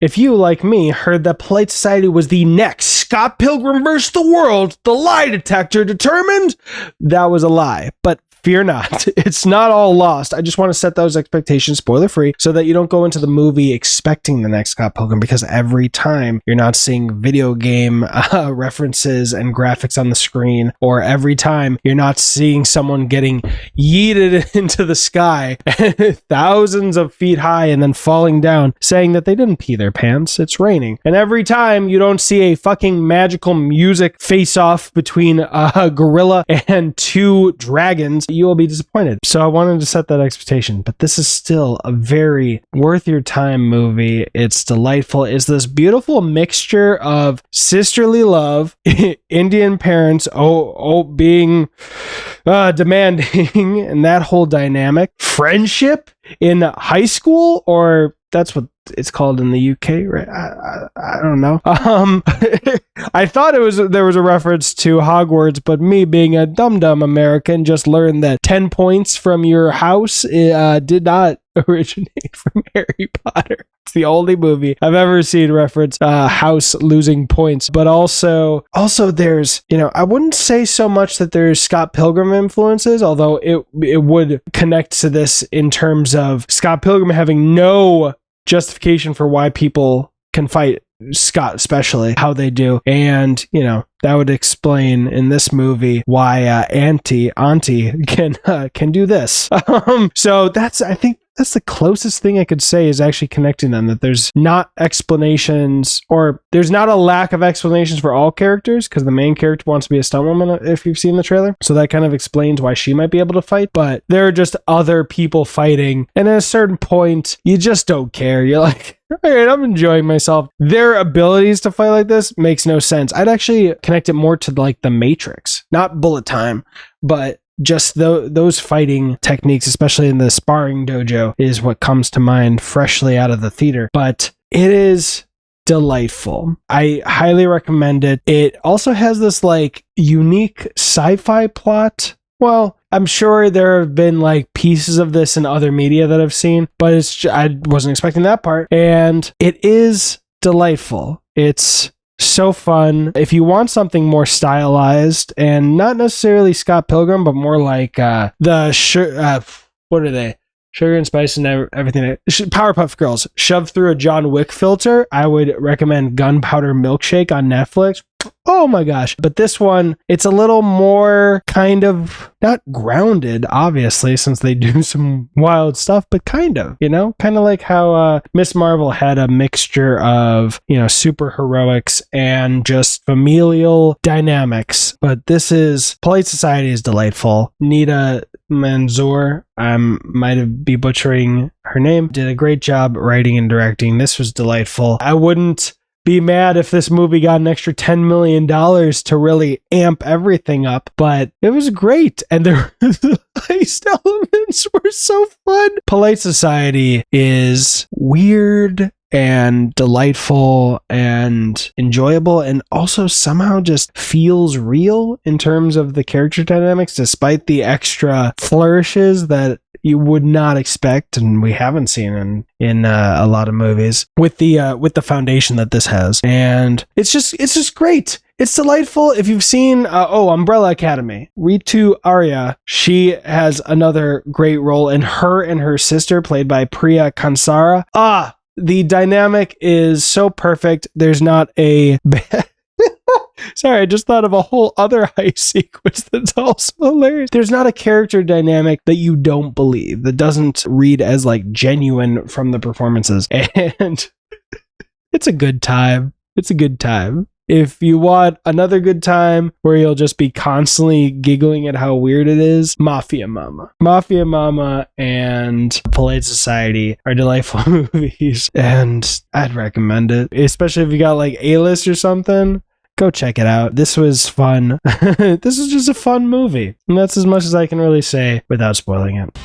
if you, like me, heard that Polite Society was the next Scott Pilgrim vs. the World, the lie detector determined that was a lie. But fear not. It's not all lost. I just want to set those expectations spoiler free so that you don't go into the movie expecting the next Scott Pilgrim, because every time you're not seeing video game references and graphics on the screen, or every time you're not seeing someone getting yeeted into the sky thousands of feet high and then falling down saying that they didn't pee their pants, it's raining. And every time you don't see a fucking magical music face off between a gorilla and two dragons, you will be disappointed. So I wanted to set that expectation, but this is still a very worth your time movie. It's delightful. It's this beautiful mixture of sisterly love, Indian parents being demanding, and that whole dynamic, friendship in high school, or that's what it's called in the UK, right? I don't know. I thought there was a reference to Hogwarts, but me being a dumb American just learned that 10 points from your house did not originate from Harry Potter. It's the only movie I've ever seen reference house losing points. But also there's, I wouldn't say so much that there's Scott Pilgrim influences, although it would connect to this in terms of Scott Pilgrim having no justification for why people can fight Scott, especially how they do. And, that would explain in this movie why Auntie can do this. So I think that's the closest thing I could say is actually connecting them, that there's not explanations, or there's not a lack of explanations for all characters, because the main character wants to be a stunt woman, if you've seen the trailer. So that kind of explains why she might be able to fight, but there are just other people fighting. And at a certain point, you just don't care. You're like, all right, I'm enjoying myself. Their abilities to fight like this makes no sense. I'd actually connect it more to like the Matrix, not bullet time, but just those fighting techniques, especially in the sparring dojo, is what comes to mind freshly out of the theater. But it is delightful. I highly recommend it. It also has this like unique sci-fi plot. Well, I'm sure there have been like pieces of this in other media that I've seen, but I wasn't expecting that part. And it is delightful. It's so fun. If you want something more stylized and not necessarily Scott Pilgrim, but more like what are they? Sugar and Spice and everything. Powerpuff Girls shoved through a John Wick filter, I would recommend Gunpowder Milkshake on Netflix. Oh my gosh. But this one, it's a little more kind of not grounded, obviously, since they do some wild stuff, but kind of like how Miss Marvel had a mixture of, super heroics and just familial dynamics. But this is Polite Society is delightful. Nita Manzoor, might be butchering her name, did a great job writing and directing. This was delightful. I wouldn't be mad if this movie got an extra $10 million to really amp everything up, but it was great. And the heist elements were so fun. Polite Society is weird and delightful and enjoyable, and also somehow just feels real in terms of the character dynamics, despite the extra flourishes that you would not expect, and we haven't seen in a lot of movies with the foundation that this has. And it's just great. It's delightful. If you've seen Umbrella Academy, Ritu Arya, she has another great role, and her sister, played by Priya Kansara. The dynamic is so perfect. There's not a sorry, I just thought of a whole other heist sequence that's also hilarious. There's not a character dynamic that you don't believe, that doesn't read as like genuine from the performances. And it's a good time. It's a good time. If you want another good time where you'll just be constantly giggling at how weird it is, Mafia Mama. Mafia Mama and Polite Society are delightful movies, and I'd recommend it, especially if you got like A-list or something. Go check it out. This was fun. This is just a fun movie, and that's as much as I can really say without spoiling it.